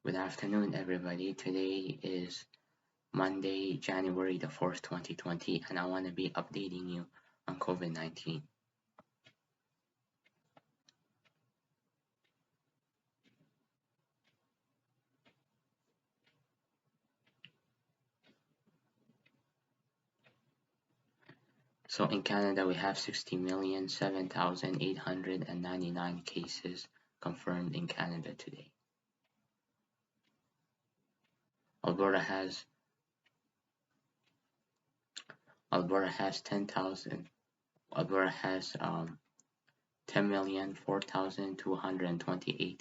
Good afternoon, everybody. Today is Monday, January the 4th, 2020, and I want to be updating you on COVID-19. So in Canada, we have 60,007,899 cases confirmed in Canada today. Alberta has 10,000. Alberta has 10,004,228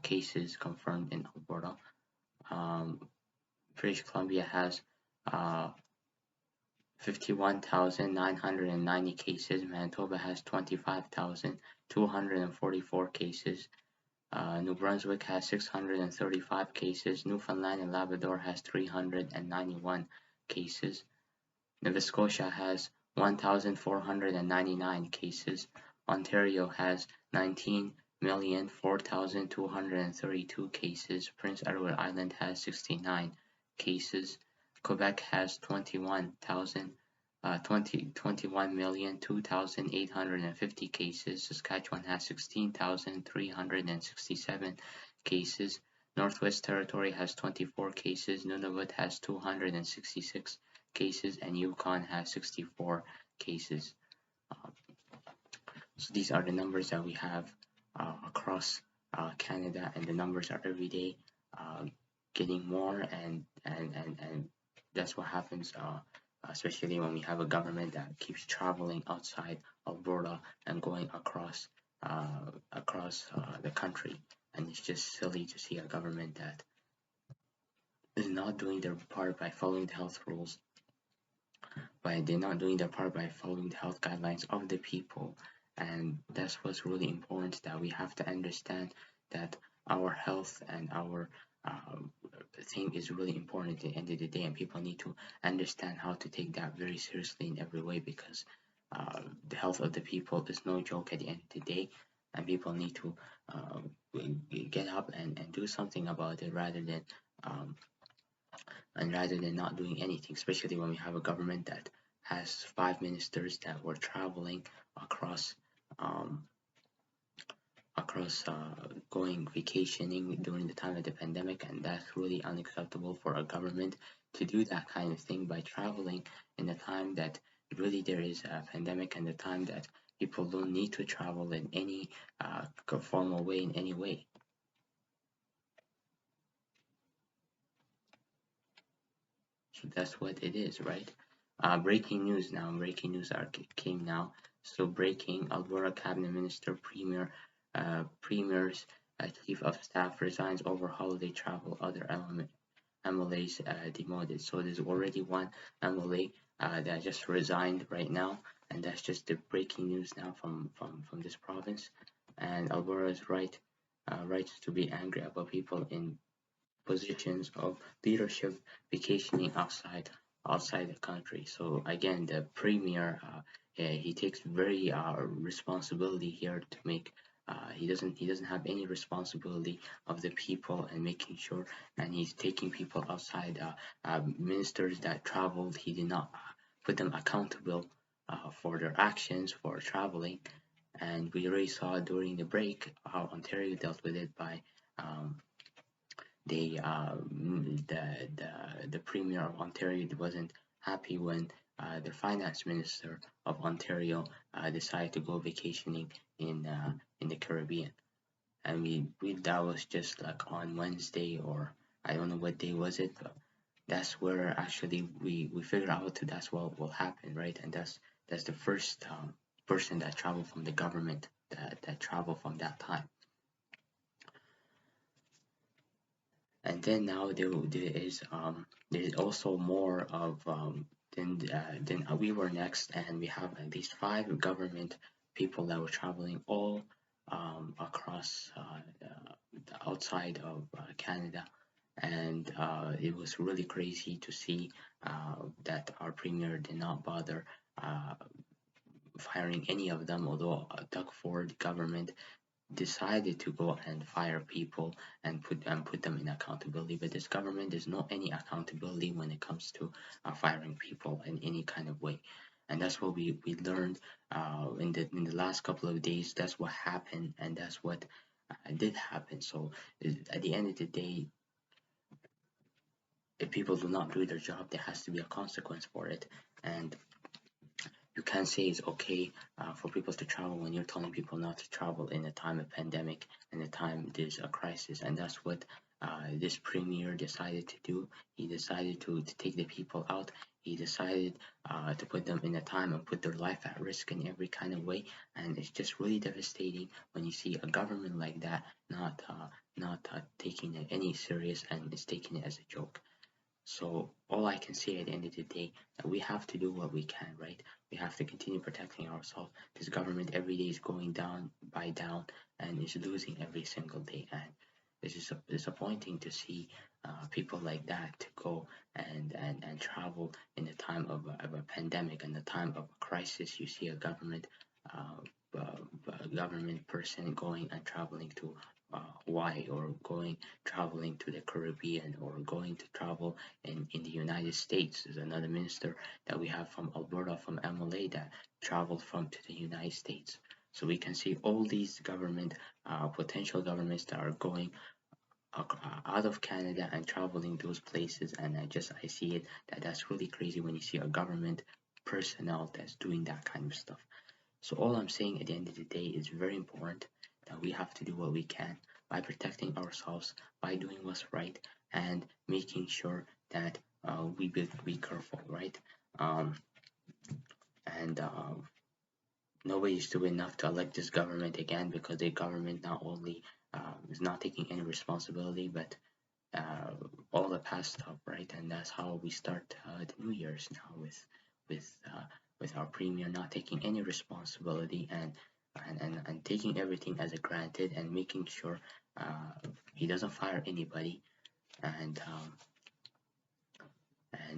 cases confirmed in Alberta. British Columbia has 51,990 cases. Manitoba has 25,244 cases. New Brunswick has 635 cases. Newfoundland and Labrador has 391 cases. Nova Scotia has 1,499 cases. Ontario has 19,004,232 cases. Prince Edward Island has 69 cases. Quebec has 21,002,850 cases. Saskatchewan has 16,367 cases. Northwest Territory has 24 cases. Nunavut has 266 cases, and Yukon has 64 cases. So these are the numbers that we have across Canada, and the numbers are every day getting more, and that's what happens, especially when we have a government that keeps traveling outside Alberta and going across the country. And it's just silly to see a government that is not doing their part by following the health rules, but they're not doing their part by following the health guidelines of the people. And that's what's really important, that we have to understand that our health and our thing is really important at the end of the day, and people need to understand how to take that very seriously in every way, because the health of the people is no joke at the end of the day, and people need to get up and do something about it, rather than not doing anything, especially when we have a government that has 5 ministers that were traveling across going vacationing during the time of the pandemic. And that's really unacceptable for a government to do that kind of thing by traveling in the time that really there is a pandemic, and the time that people don't need to travel in any formal way, in any way. So that's what it is, right? Breaking news now. Breaking news came now. So breaking: Alberta Cabinet Minister Premier's Chief of Staff resigns over holiday travel. Other MLAs demoted. So there's already one MLA that just resigned right now, and that's just the breaking news now from this province. And Alberta is right to be angry about people in positions of leadership vacationing outside the country. So again, the premier, he takes very responsibility here to make. He doesn't have any responsibility of the people and making sure, and he's taking people outside. Ministers that traveled, he did not put them accountable for their actions for traveling, and we already saw during the break how Ontario dealt with it by the premier of Ontario wasn't happy when the finance minister of Ontario decided to go vacationing in the Caribbean, and we that was just like on Wednesday, or I don't know what day was it, but that's where actually we figured out that that's what will happen, right? And that's the first person that traveled from the government that traveled from that time. And then now there is also more of then we were next, and we have at least 5 government people that were traveling all across outside of Canada, and it was really crazy to see that our premier did not bother firing any of them, although Doug Ford government decided to go and fire people and put them in accountability. But this government, there's no any accountability when it comes to firing people in any kind of way. And that's what we learned in the last couple of days. That's what happened, and that's what did happen. So at the end of the day, if people do not do their job, there has to be a consequence for it. And you can't say it's okay for people to travel when you're telling people not to travel in a time of pandemic and a time there's a crisis. And that's what this premier decided to do. He decided to take the people out. He decided to put them in a time and put their life at risk in every kind of way. And it's just really devastating when you see a government like that not taking it any serious, and is taking it as a joke. So all I can say at the end of the day, that we have to do what we can, right? We have to continue protecting ourselves. This government every day is going down by down and is losing every single day. And this is disappointing to see people like that to go and travel in the time of a pandemic and the time of a crisis. You see a government person going and traveling to Hawaii, or traveling to the Caribbean, or going to travel in the United States. There's another minister that we have from Alberta, from MLA, that traveled to the United States. So we can see all these potential governments that are going out of Canada and traveling those places. And I see it that's really crazy when you see a government personnel that's doing that kind of stuff. So all I'm saying at the end of the day is very important that we have to do what we can by protecting ourselves, by doing what's right, and making sure that we be careful, right? Um, and Nobody's doing enough to elect this government again, because the government not only is not taking any responsibility, but uh, all the past stuff, right? And that's how we start the New Year's now, with with our premier not taking any responsibility, and taking everything as a granted, and making sure he doesn't fire anybody. And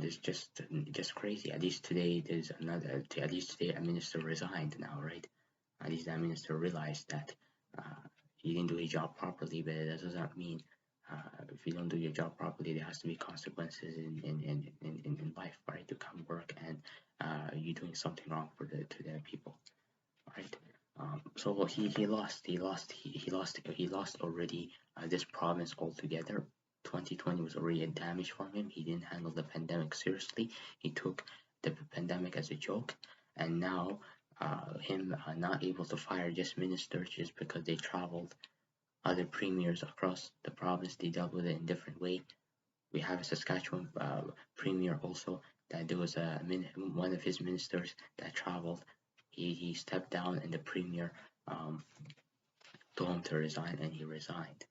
it's just crazy. At least today there's another. At least today a minister resigned now, right? At least that minister realized that he didn't do his job properly, but that doesn't mean if you don't do your job properly, there has to be consequences in life, right? To come work and you're doing something wrong to the people, right? So he lost already this province altogether. 2020 was already a damage for him. He didn't handle the pandemic seriously. He took the pandemic as a joke, and now him not able to fire just ministers just because they traveled. Other premiers across the province, they dealt with it in different way. We have a Saskatchewan premier also, that there was one of his ministers that traveled. He stepped down, and the premier told him to resign, and he resigned.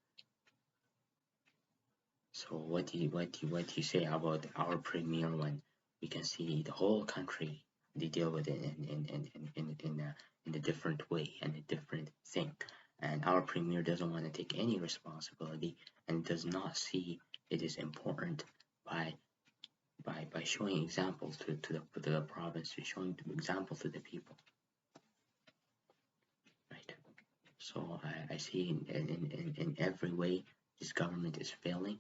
So what do you say about our premier, when we can see the whole country, they deal with it in a different way and a different thing, and our premier doesn't want to take any responsibility and does not see it is important by showing example to the province, showing example to the people, right? So I see in every way this government is failing,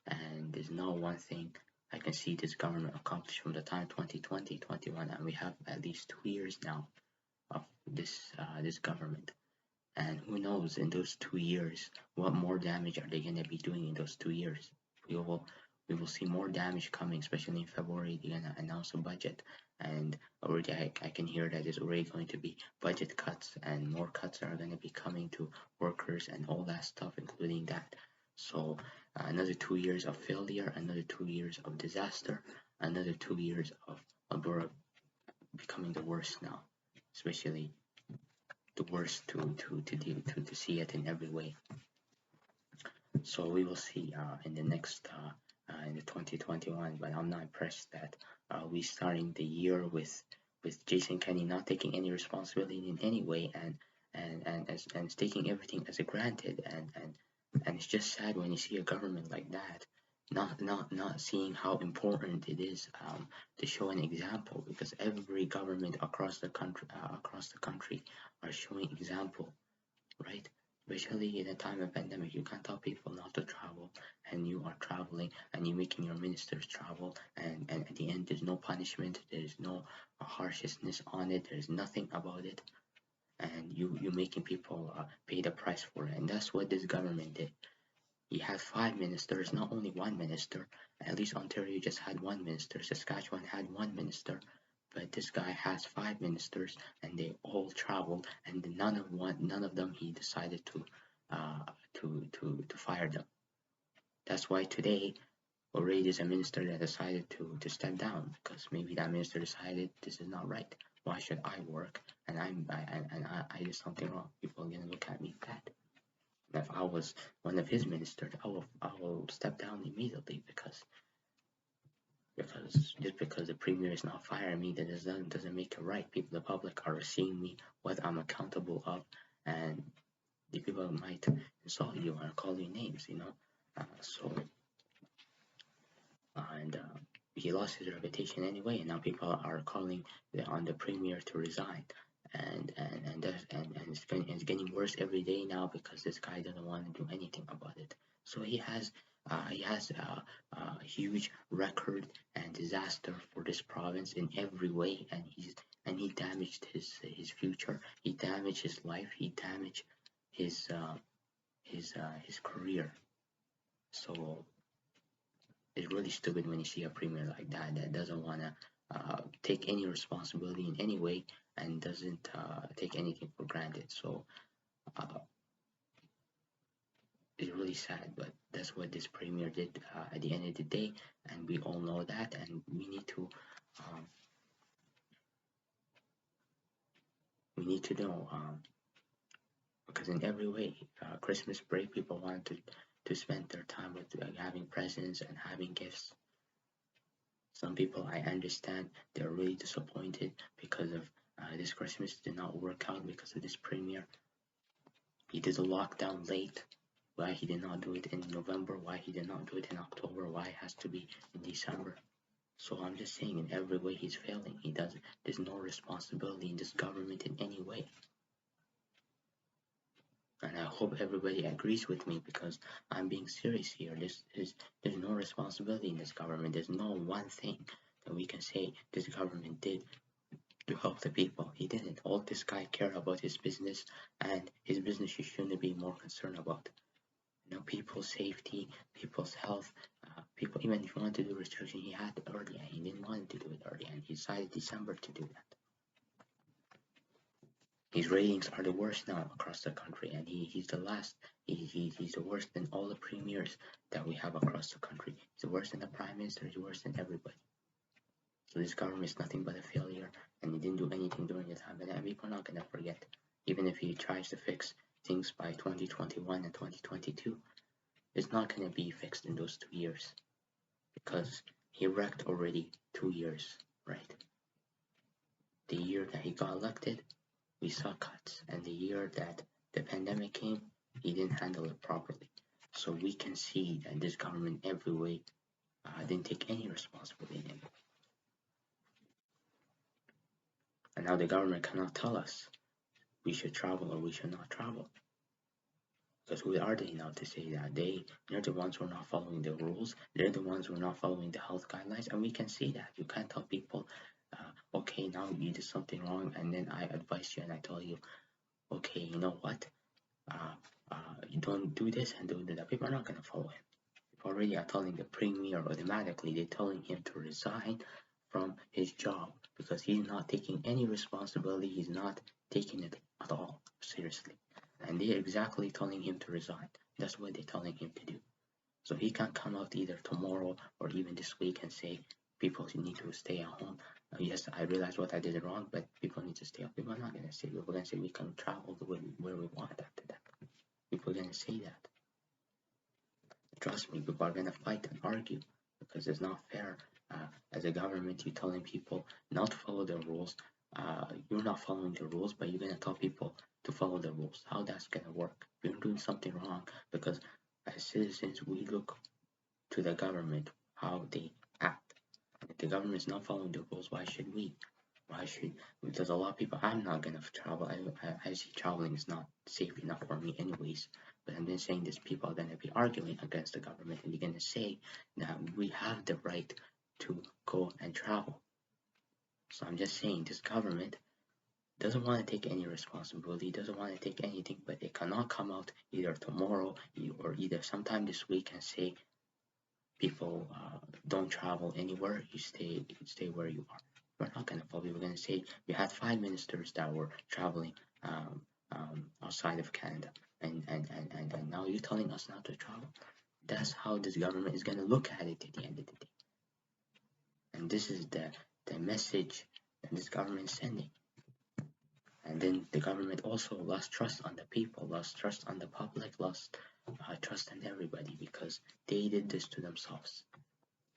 and there's no one thing I can see this government accomplish from the time 2020, 21, and we have at least 2 years now of this government. And who knows, in those 2 years, what more damage are they going to be doing in those 2 years? We will we will see more damage coming, especially in February. They're going to announce a budget, and already I can hear that there's already going to be budget cuts, and more cuts are going to be coming to workers and all that stuff, including that. So another 2 years of failure, another 2 years of disaster, another 2 years of Alberta becoming the worst now, especially the worst to see it in every way. So we will see in the next in the 2021, but I'm not impressed that we starting the year with Jason Kenney not taking any responsibility in any way, and taking everything as a granted, and it's just sad when you see a government like that not seeing how important it is to show an example, because every government across the country are showing example, right? Especially in a time of pandemic, you can't tell people not to travel, and you are traveling, and you're making your ministers travel, and at the end, there's no punishment, there's no harshness on it, there's nothing about it, and you're making people pay the price for it, and that's what this government did. He had 5 ministers, not only one minister. At least Ontario just had one minister. Saskatchewan had one minister, but this guy has 5 ministers, and they all traveled, and none of them he decided to fire them. That's why today already there's a minister that decided to step down, because maybe that minister decided this is not right. Why should I work and I did something wrong? People are gonna look at me bad. If I was one of his ministers, I will step down immediately, because the premier is not firing me, that doesn't make it right. People, the public, are seeing me, what I'm accountable of, and the people might insult you or call you names, and he lost his reputation anyway, and now people are calling on the premier to resign, and it's getting worse every day now, because this guy doesn't want to do anything about it. So he has a huge record and disaster for this province in every way, and he damaged his future, he damaged his life, he damaged his his career. So it's really stupid when you see a premier like that doesn't want to take any responsibility in any way, and doesn't take anything for granted. So uh, it's really sad, but that's what this premier did at the end of the day, and we all know that, and um, we need to know, because in every way, Christmas break, people want to spend their time with having presents and having gifts. Some people, I understand, they're really disappointed because of this Christmas did not work out because of this premier. He did the lockdown late. Why he did not do it in November? Why he did not do it in October? Why it has to be in December? So I'm just saying, in every way he's failing. There's no responsibility in this government in any way. And I hope everybody agrees with me, because I'm being serious here. There's no responsibility in this government. There's no one thing that we can say this government did to help the people. He didn't. All this guy cared about his business, and his business he shouldn't be more concerned about. People's safety, people's health, people. Even if he wanted to do restriction, he had it early, and he didn't want to do it early, and he decided December to do that. His ratings are the worst now across the country, and he's the last. He's the worst than all the premiers that we have across the country. He's the worst than the prime minister. He's worse than everybody. So this government is nothing but a failure, and he didn't do anything during the time. And people are not gonna forget, even if he tries to fix things by 2021 and 2022, it's not gonna be fixed in those 2 years, because he wrecked already 2 years, right? The year that he got elected, we saw cuts, and the year that the pandemic came, he didn't handle it properly. So we can see that this government every way didn't take any responsibility in it. And now the government cannot tell us we should travel or we should not travel. Because who are they now to say that? They're the ones who are not following the rules. They're the ones who are not following the health guidelines, and we can see that. You can't tell people, okay, now you did something wrong, and then I advise you and I tell you, okay, you know what? You don't do this and don't do that. People are not gonna follow him. People already are telling the premier automatically. They're telling him to resign from his job, because he's not taking any responsibility. He's not taking it at all seriously. And they're exactly telling him to resign. That's what they're telling him to do. So he can't come out either tomorrow or even this week and say, people, you need to stay at home. Yes, I realize what I did wrong, but people need to stay home. People are not going to say, we're going to say we can travel where we want after that. People are going to say that. Trust me, people are going to fight and argue, because it's not fair. As a government, you're telling people not to follow the rules. You're not following the rules, but you're going to tell people to follow the rules. How that's going to work? You're doing something wrong, because as citizens, we look to the government, how they act. And if the government is not following the rules, why should we? Why should, because a lot of people, I'm not gonna travel. I see traveling is not safe enough for me anyways. But I'm just saying these people are gonna be arguing against the government and they're gonna say that we have the right to go and travel. So I'm just saying this government doesn't want to take any responsibility, doesn't want to take anything, but they cannot come out either tomorrow or either sometime this week and say people don't travel anywhere, you stay where you are. We're not going to follow. We're going to say we had 5 ministers that were traveling outside of Canada, and now you're telling us not to travel. That's how this government is going to look at it at the end of the day. And this is the message that this government is sending. And then the government also lost trust on the people, lost trust on the public, lost trust in everybody because they did this to themselves.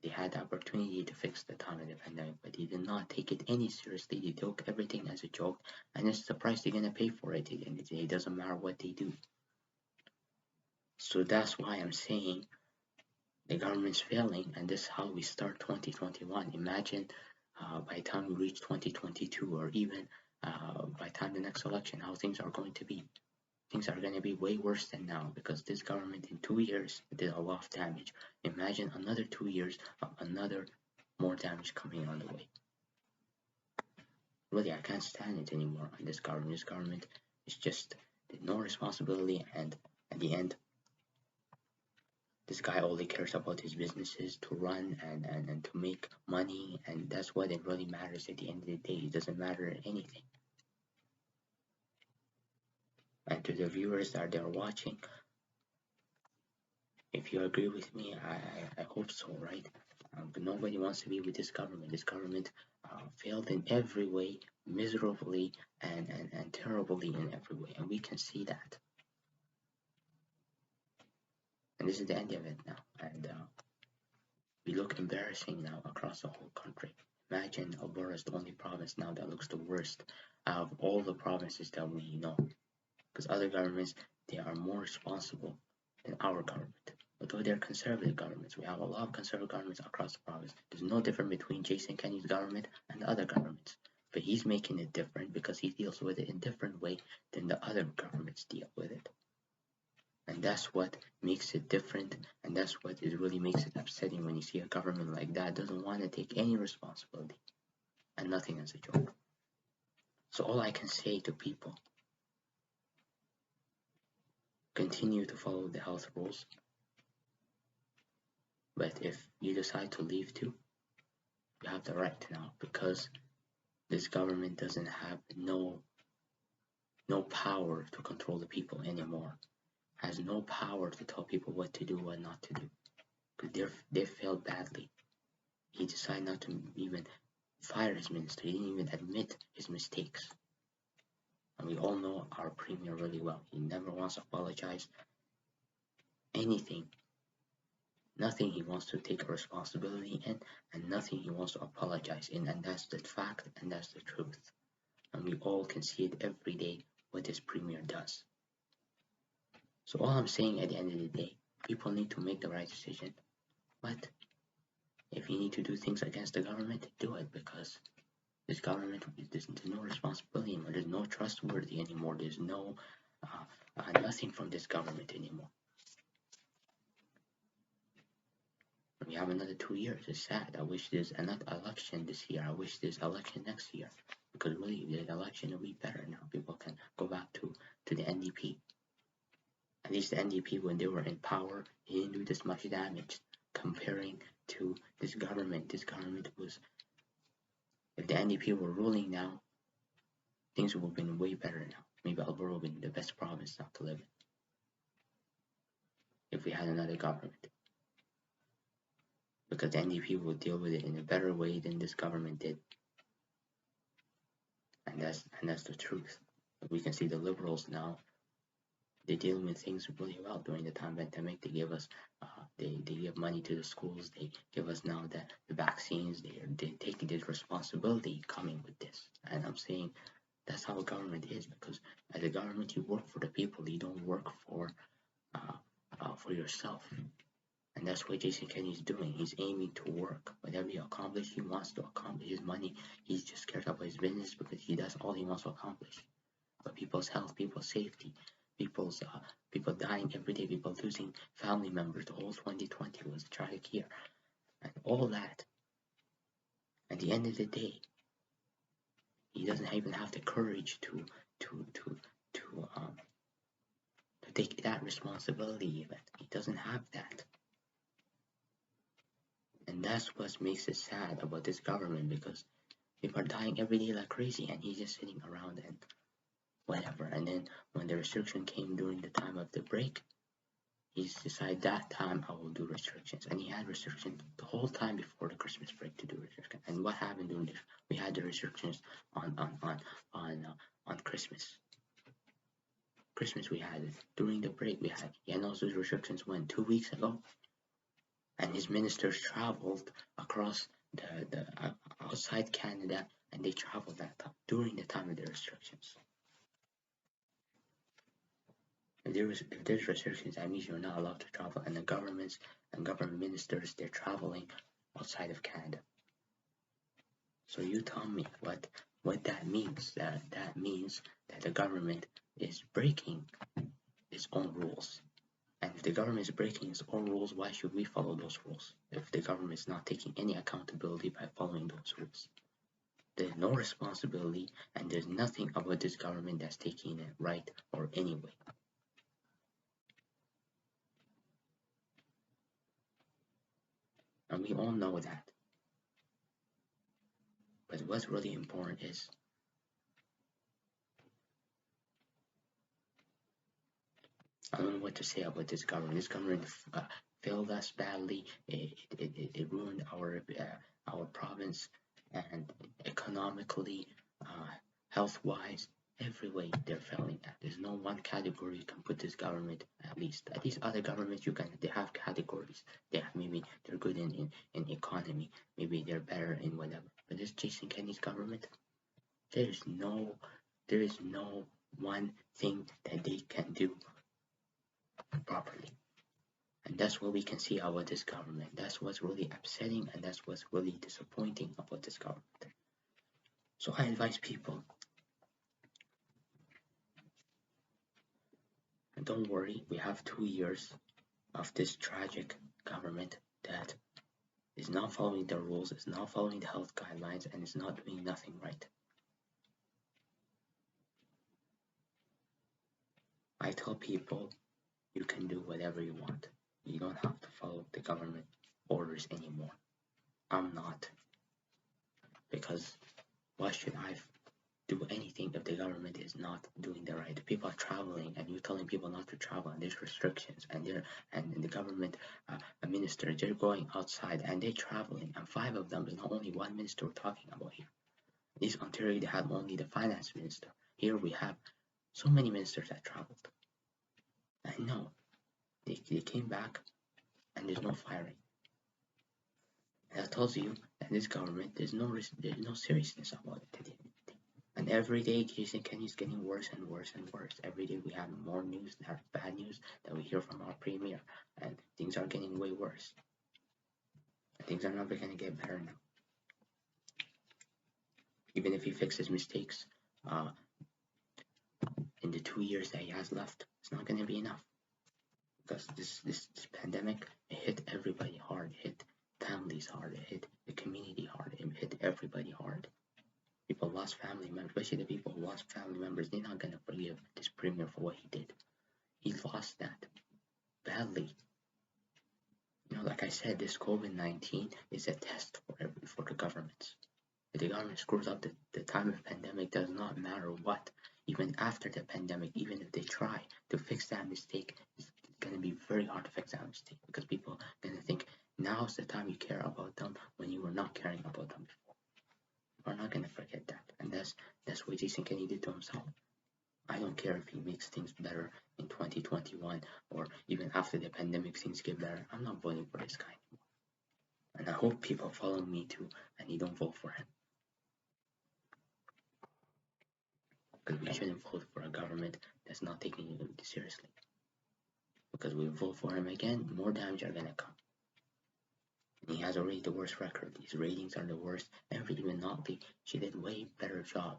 They had the opportunity to fix the time of the pandemic, but they did not take it any seriously. They took everything as a joke, and it's the price they're gonna pay for it at the end of the day. It doesn't matter what they do. So that's why I'm saying the government's failing, and this is how we start 2021. Imagine by the time we reach 2022, or even by the time the next election, how things are going to be. Things are going to be way worse than now because this government in 2 years did a lot of damage. Imagine another 2 years of another more damage coming on the way. Really, I can't stand it anymore on this government. This government is just no responsibility, and at the end, this guy only cares about his businesses to run and to make money, and that's what it really matters at the end of the day. It doesn't matter anything. And to the viewers that are watching, if you agree with me, I hope so, right? But nobody wants to be with this government. This government failed in every way, miserably and terribly in every way, and we can see that. And this is the end of it now, and we look embarrassing now across the whole country. Imagine Alberta is the only province now that looks the worst out of all the provinces that we know, because other governments, they are more responsible than our government. Although they're conservative governments, we have a lot of conservative governments across the province. There's no difference between Jason Kenney's government and the other governments. But he's making it different because he deals with it in a different way than the other governments deal with it. And that's what makes it different, and that's what it really makes it upsetting when you see a government like that doesn't want to take any responsibility and nothing as a joke. So all I can say to people, continue to follow the health rules. But if you decide to leave too, you have the right now, because this government doesn't have no power to control the people anymore. Has no power to tell people what to do, what not to do. Because they failed badly. He decided not to even fire his minister. He didn't even admit his mistakes. And we all know our premier really well. He never wants to apologize. Anything. Nothing he wants to take responsibility in, and nothing he wants to apologize in, and that's the fact, and that's the truth. And we all can see it every day what this premier does. So all I'm saying at the end of the day, people need to make the right decision. But if you need to do things against the government, do it, because this government, there's no responsibility anymore. There's no trustworthy anymore. There's no nothing from this government anymore. We have another 2 years. It's sad. I wish there's another election this year. I wish there's election next year, because really the election will be better now. People can go back to the NDP. At least the NDP, when they were in power, they didn't do this much damage comparing to this government. This government was, if the NDP were ruling now, things would have been way better now. Maybe Alberta would have been the best province now to live in if we had another government. Because the NDP will deal with it in a better way than this government did. And that's the truth. We can see the Liberals now, they deal with things really well during the time pandemic. They give us, they give money to the schools. They give us now the vaccines. They take this responsibility coming with this. And I'm saying that's how a government is, because as a government, you work for the people. You don't work for yourself. And that's what Jason Kenney's doing. He's aiming to work. Whatever he accomplishes, he wants to accomplish his money. He's just cares about his business because he does all he wants to accomplish. But people's health, people's safety, people's people dying every day, people losing family members. The whole 2020 was a tragic year, and all that. At the end of the day, he doesn't even have the courage to take that responsibility. Even he doesn't have that. And that's what makes it sad about this government, because people are dying every day like crazy and he's just sitting around and whatever. And then when the restriction came during the time of the break, he's decided that time I will do restrictions. And he had restrictions the whole time before the Christmas break to do restrictions. And what happened during this? We had the restrictions on Christmas. Christmas we had it. During the break we had. He announced those restrictions when 2 weeks ago. And his ministers traveled across the outside Canada, and they traveled that time during the time of the restrictions. If there's restrictions, that means you're not allowed to travel, and the governments and government ministers, they're traveling outside of Canada. So you tell me what that means. That means that the government is breaking its own rules. And if the government is breaking its own rules, why should we follow those rules? If the government is not taking any accountability by following those rules, there's no responsibility, and there's nothing about this government that's taking it right or anyway. And we all know that. But what's really important is I don't know what to say about this government. This government failed us badly. It ruined our province, and economically, health-wise, every way they're failing at. There's no one category you can put this government. At least other governments they have categories. Maybe they're good in economy. Maybe they're better in whatever. But this Jason Kenney's government, there is no one thing that they can do properly. And that's what we can see about this government. That's what's really upsetting, and that's what's really disappointing about this government. So I advise people, and don't worry, we have 2 years of this tragic government that is not following the rules, is not following the health guidelines, and is not doing nothing right. I tell people, you can do whatever you want. You don't have to follow the government orders anymore. I'm not. Because why should I do anything if the government is not doing the right? People are traveling, and you're telling people not to travel, and there's restrictions, and the government minister, they're going outside and they're traveling, and 5 of them is not only one minister we're talking about here. This Ontario, they had only the finance minister. Here we have so many ministers that traveled. I know they came back, and there's no firing. And that tells you that this government, there's no seriousness about it today. And every day, Jason Kenney's getting worse and worse and worse. Every day we have more news, bad news that we hear from our premier, and things are getting way worse. Things are never going to get better now. Even if he fixes mistakes in the 2 years that he has left, it's not going to be enough. Because this pandemic, it hit everybody hard. It hit families hard. It hit the community hard. It hit everybody hard. People lost family members, especially the people who lost family members. They're not going to forgive this premier for what he did. He lost that badly. Like I said, this COVID-19 is a test for the governments. If the government screws up the time of pandemic, does not matter what. Even after the pandemic, even if they try to fix that mistake, it's going to be very hard to fix that mistake, because people are going to think now's the time you care about them when you were not caring about them before. We're not going to forget that, and that's what Jason Kenney did to himself. I don't care if he makes things better in 2021 or even after the pandemic things get better. I'm not voting for this guy anymore. And I hope people follow me too, and you don't vote for him. Because we shouldn't vote for a government that's not taking it seriously. Because we vote for him again, more damage are going to come. And he has already the worst record. His ratings are the worst. Even Notley, she did way better job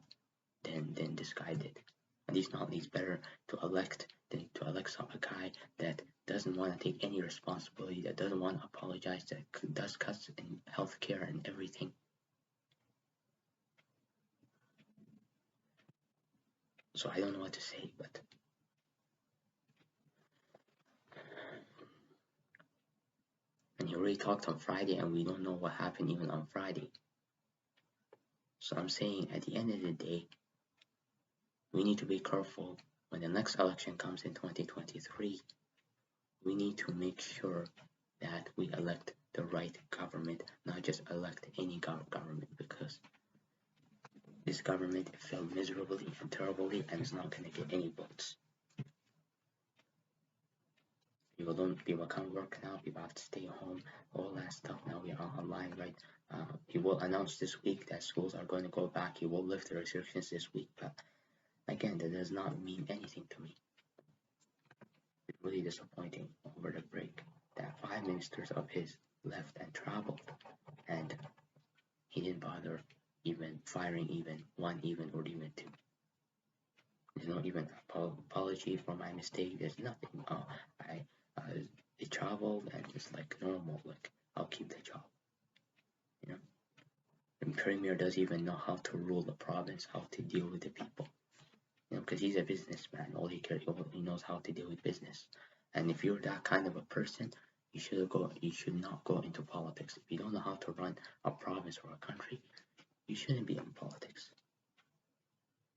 than this guy did. At least Notley's better to elect than to elect a guy that doesn't want to take any responsibility, that doesn't want to apologize, that does cuts in healthcare and everything. So I don't know what to say, but and he already talked on Friday, and we don't know what happened even on Friday. So I'm saying at the end of the day, we need to be careful when the next election comes in 2023. We need to make sure that we elect the right government, not just elect any government, because this government failed miserably and terribly and is not going to get any votes. People can't work now, people have to stay home, all that stuff. Now we are online, right? He will announce this week that schools are going to go back. He will lift the restrictions this week, but again, that does not mean anything to me. It's really disappointing over the break that 5 ministers of his left and traveled, and he didn't bother even firing even one, or even two. There's not even apology for my mistake. There's nothing. They traveled and it's like normal. Like, I'll keep the job. You know, the premier doesn't even know how to rule the province, how to deal with the people. You know, because he's a businessman. All he knows how to deal with business. And if you're that kind of a person, you should not go into politics. If you don't know how to run a province or a country, you shouldn't be in politics.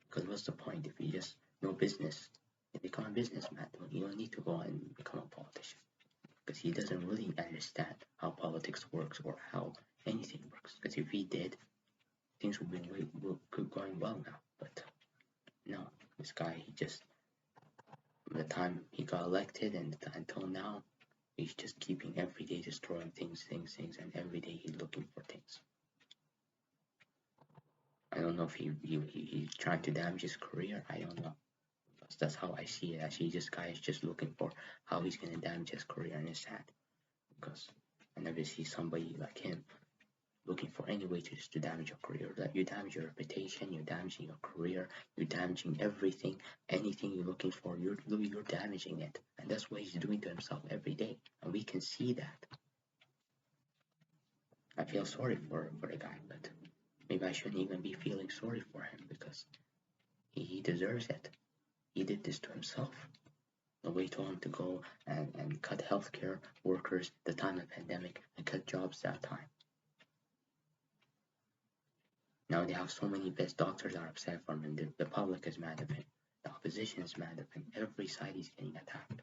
Because what's the point if you just know business? You become a businessman. You don't need to go and become a politician. Because he doesn't really understand how politics works or how anything works. Because if he did, things would be going well now. But no, this guy, he just, from the time he got elected and until now, he's just keeping every day destroying things, and every day he's looking for things. I don't know if he's trying to damage his career. I don't know. That's how I see it. Actually, this guy is just looking for how he's going to damage his career, and it's sad because I never see somebody like him looking for any way to damage your career. That you damage your reputation, you're damaging your career, you're damaging everything, anything you're looking for, you're damaging it, and that's what he's doing to himself every day, and we can see that. I feel sorry for the guy, but maybe I shouldn't even be feeling sorry for him because he deserves it. He did this to himself. Nobody told him to go and cut healthcare workers the time of the pandemic and cut jobs that time. Now they have so many best doctors are upset for him. The public is mad at him. The opposition is mad at him. Every side is getting attacked.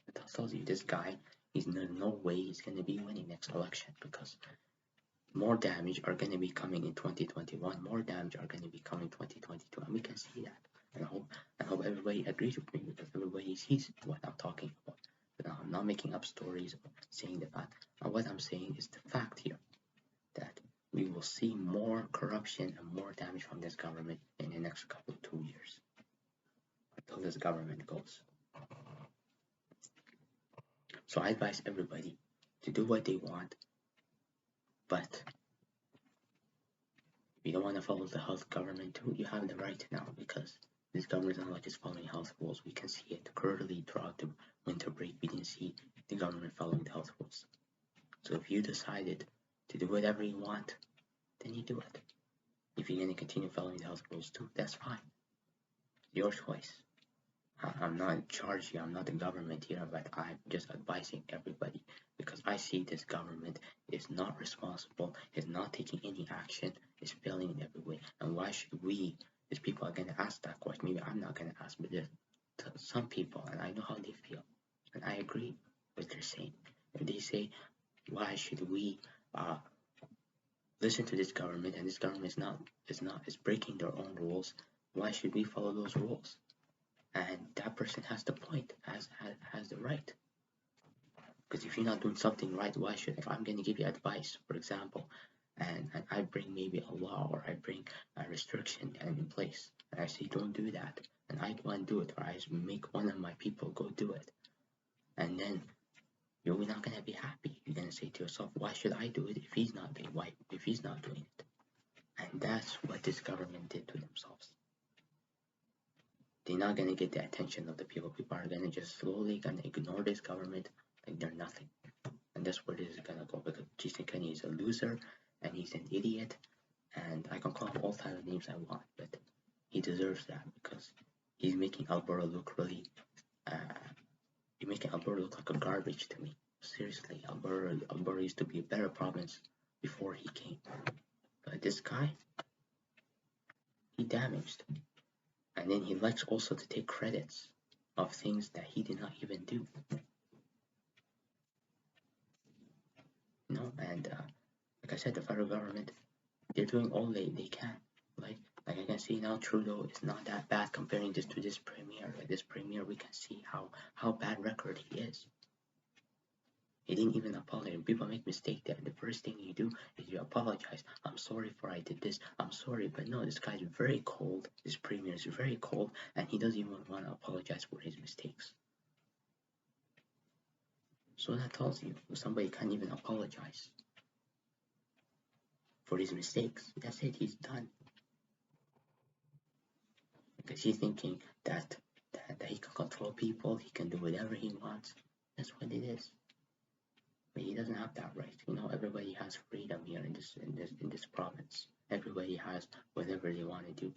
But that tells you this guy, there's no way he's going to be winning next election because more damage are going to be coming in 2021. More damage are going to be coming in 2022, and we can see that. And I hope everybody agrees with me because everybody sees what I'm talking about. But I'm not making up stories or saying the fact. And what I'm saying is the fact here that we will see more corruption and more damage from this government in the next couple of 2 years until this government goes. So I advise everybody to do what they want, but if you don't want to follow the health government too, you have the right now because this government is not just following health rules. We can see it currently throughout the winter break. We didn't see the government following the health rules. So if you decided to do whatever you want, then you do it. If you're going to continue following the health rules too, that's fine. Your choice. I'm not in charge here. I'm not the government here, but I'm just advising everybody because I see this government is not responsible, is not taking any action, is failing in every way. And why should we, as people are going to ask that question? Maybe I'm not going to ask, but there's some people, and I know how they feel, and I agree with what they're saying. If they say, why should we listen to this government, and this government is breaking their own rules, why should we follow those rules? And that person has the point, has the right. Because if you're not doing something right, why should, if I'm going to give you advice, for example, and I bring maybe a law or I bring a restriction in place, and I say don't do that, and I go and do it, or I make one of my people go do it, and then you're not going to be happy. You're going gonna say to yourself, why should I do it if he's not doing it? And that's what this government did to themselves. They're not gonna get the attention of the people. People are gonna just slowly gonna ignore this government like they're nothing. And that's where this is gonna go, because Jason Kenney is a loser and he's an idiot, and I can call him all type of names I want, but he deserves that because he's making Alberta look really he's making Alberta look like a garbage to me. Seriously, Alberta used to be a better province before he came. But this guy, he damaged. And then he likes also to take credits of things that he did not even do. You know, and like I said, the federal government, they're doing all they can. Like I can see now, Trudeau is not that bad comparing this to this premier. Like this premier, we can see how bad record he is. He didn't even apologize. People make mistakes there. The first thing you do is you apologize. I'm sorry for I did this. I'm sorry, but no, this guy's very cold. This premier is very cold, and he doesn't even want to apologize for his mistakes. So that tells you somebody can't even apologize for his mistakes. That's it. He's done. Because he's thinking that he can control people. He can do whatever he wants. That's what it is. But he doesn't have that right. You know, everybody has freedom here in this province. Everybody has whatever they want to do.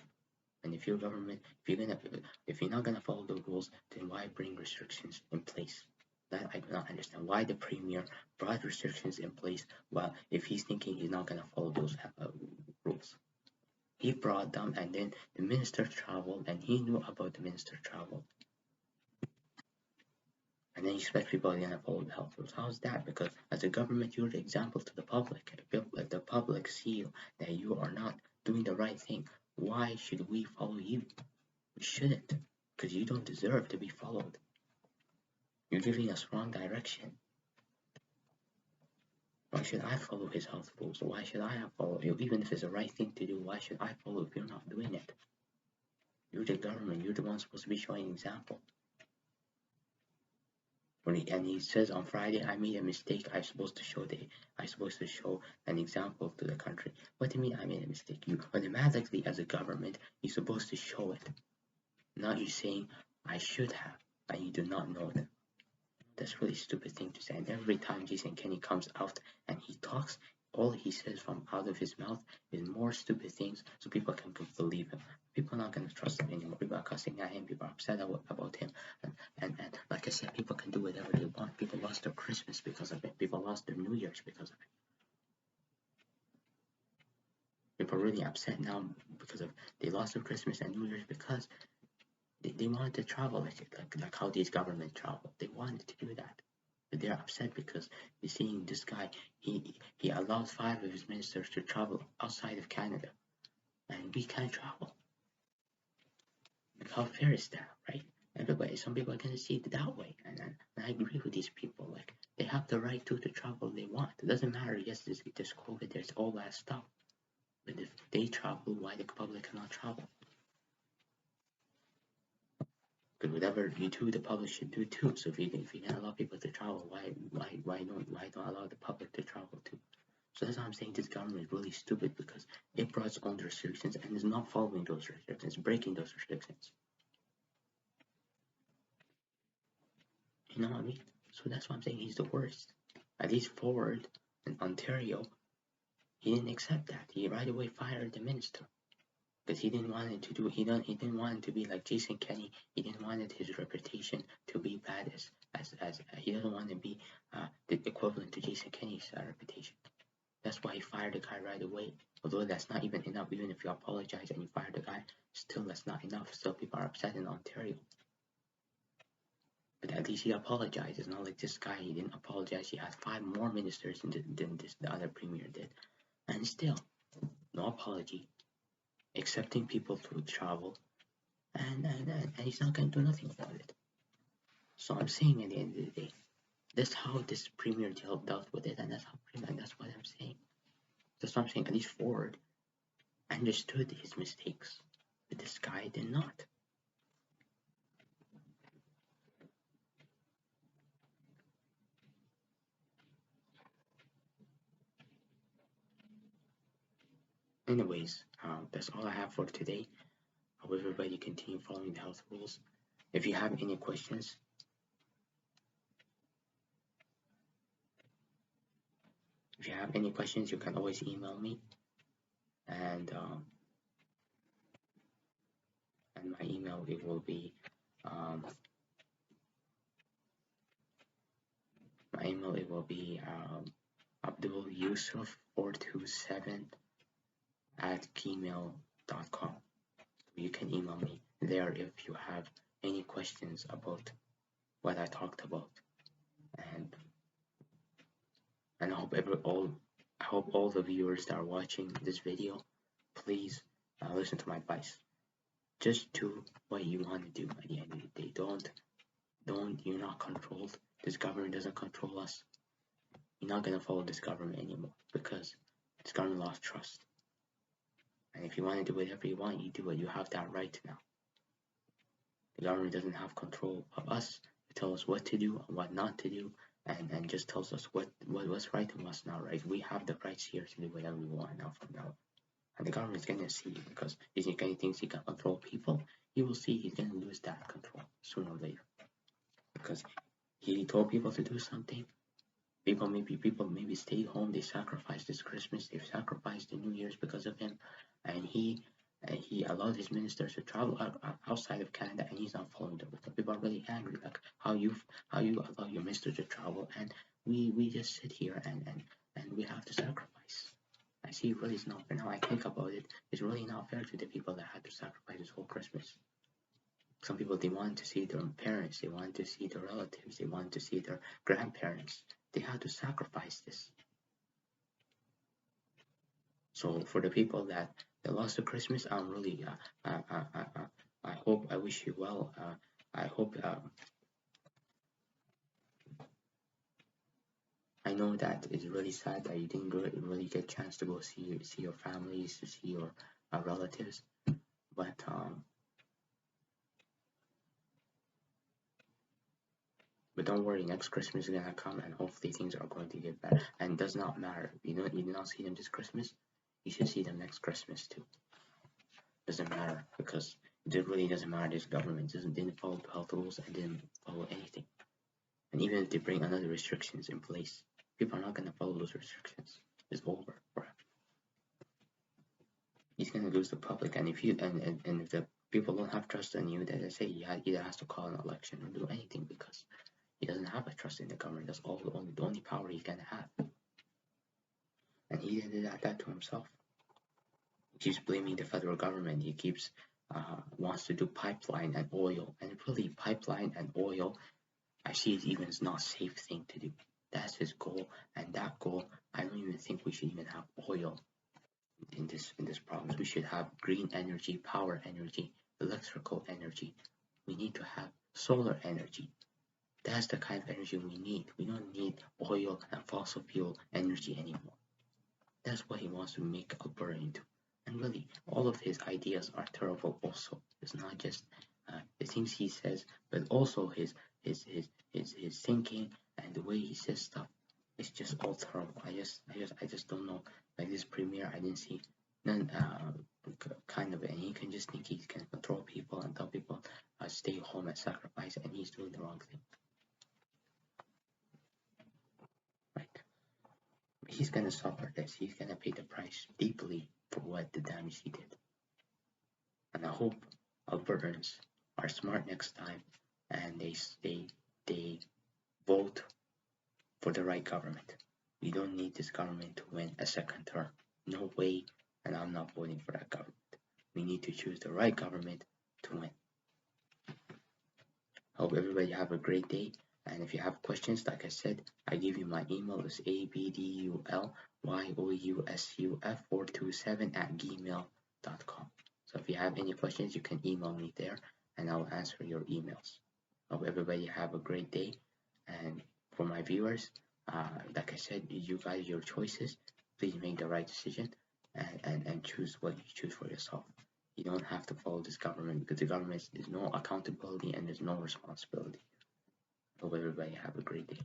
And if your government, if you're not gonna follow the rules, then why bring restrictions in place? That I do not understand. Why the premier brought restrictions in place while if he's thinking he's not gonna follow those rules. He brought them, and then the minister traveled, and he knew about the minister travel. And then you expect people to follow the health rules. How is that? Because as a government, you're the example to the public. If the public see you that you are not doing the right thing, why should we follow you? We shouldn't, because you don't deserve to be followed. You're giving us wrong direction. Why should I follow his health rules? Why should I follow you? Even if it's the right thing to do, why should I follow if you're not doing it? You're the government. You're the one supposed to be showing example. And he says on Friday, I made a mistake. I'm supposed to show an example to the country. What do you mean I made a mistake? You automatically, as a government, you're supposed to show it. Not you saying I should have, and you do not know that. That's a really stupid thing to say. And every time Jason Kenney comes out and he talks, all he says from out of his mouth is more stupid things, so people can believe him. People are not going to trust him anymore. People are cussing at him. People are upset about him. And like I said, people can do whatever they want. People lost their Christmas because of it. People lost their New Year's because of it. People are really upset now because they lost their Christmas and New Year's because they wanted to travel like how these government travel. They wanted to do that. But they're upset because they're seeing this guy, he allowed 5 of his ministers to travel outside of Canada. And we can't travel. Like, how fair is that, right? Some people are going to see it that way. And I agree with these people. Like, they have the right to travel they want. It doesn't matter, yes, there's COVID, there's all that stuff. But if they travel, why the public cannot travel? Because whatever you do, the public should do too. So if you can allow people to travel, why don't allow the public to travel too? So that's why I'm saying this government is really stupid, because it brought its own restrictions and is not following those restrictions, breaking those restrictions. You know what I mean? So that's why I'm saying he's the worst. At least Ford in Ontario, he didn't accept that. He right away fired the minister. Because he didn't want it to do. He didn't want it to be like Jason Kenney. He didn't want his reputation to be bad as he doesn't want to be the equivalent to Jason Kenney's reputation. That's why he fired the guy right away. Although that's not even enough. Even if you apologize and you fire the guy, still that's not enough. Still people are upset in Ontario. But at least he apologized. It's not like this guy. He didn't apologize. He had 5 more ministers than the other premier did, and still no apology. Accepting people to travel, and he's not going to do nothing about it. So I'm saying at the end of the day, that's how this premier dealt with it, and that's what I'm saying. That's what I'm saying. At least Ford understood his mistakes, but this guy did not. anyways, that's all I have for today. I hope everybody continue following the health rules. If you have any questions, you can always email me, and my email it will be um, Abdul Yousuf 427 at gmail.com. You can email me there if you have any questions about what I talked about, and I hope all the viewers that are watching this video, please listen to my advice. Just do what you want to do at the end of the day. You're not controlled. This government doesn't control us. You're not gonna follow this government anymore because this government lost trust. And if you want to do whatever you want, you do it. You have that right now. The government doesn't have control of us to tell us what to do and what not to do, and just tells us what's right and what's not right. We have the rights here to do whatever we want now from now. And the government's gonna see, because if he thinks he can control people, he will see he's gonna lose that control sooner or later. Because he told people to do something. People maybe stayed home. They sacrificed this Christmas. They've sacrificed the New Year's because of him, and he allowed his ministers to travel outside of Canada, and he's not following the rules. People are really angry, like how you allow your minister to travel, and we just sit here and we have to sacrifice. I see it really is not fair. Now I think about it, it's really not fair to the people that had to sacrifice this whole Christmas. Some people, they want to see their parents, they want to see their relatives, they want to see their grandparents. They had to sacrifice this. So for the people that lost the Christmas, I'm really I wish you well. I hope I know that it's really sad that you didn't really get a chance to go see your families, to see your relatives, but don't worry, next Christmas is gonna come, and hopefully things are going to get better. And it does not matter, you did not see them this Christmas, you should see them next Christmas too. Doesn't matter, because it really doesn't matter. This government didn't follow the health rules and didn't follow anything. And even if they bring another restrictions in place, people are not gonna follow those restrictions. It's over for him. He's gonna lose the public, and if the people don't have trust in you, then I say he either has to call an election or do anything, because he doesn't have a trust in the government. That's the only power he's gonna have. And he did that to himself. He keeps blaming the federal government. He keeps wants to do pipeline and oil, and really pipeline and oil, I see it even as not a safe thing to do. That's his goal, and that goal, I don't even think we should even have oil in this province. We should have green energy, power energy, electrical energy. We need to have solar energy. That's the kind of energy we need. We don't need oil and fossil fuel energy anymore. That's what he wants to make Alberta into. And really, all of his ideas are terrible also. It's not just the things he says, but also his thinking and the way he says stuff. It's just all terrible. I just don't know. Like this premier, I didn't see none kind of it. And he can just think he can control people and tell people stay home and sacrifice, and he's doing the wrong thing. Right? He's gonna suffer this. He's gonna pay the price deeply for what the damage he did. And I hope Albertans are smart next time, and they vote for the right government. We don't need this government to win a second term. No way, and I'm not voting for that government. We need to choose the right government to win. Hope everybody have a great day. And if you have questions, like I said, I give you my email. It's abdulyousuf427@gmail.com. So if you have any questions, you can email me there, and I'll answer your emails. Hope everybody have a great day. And for my viewers, like I said, you guys, your choices. Please make the right decision and choose what you choose for yourself. You don't have to follow this government, because the government, there's no accountability and there's no responsibility. Hope everybody have a great day.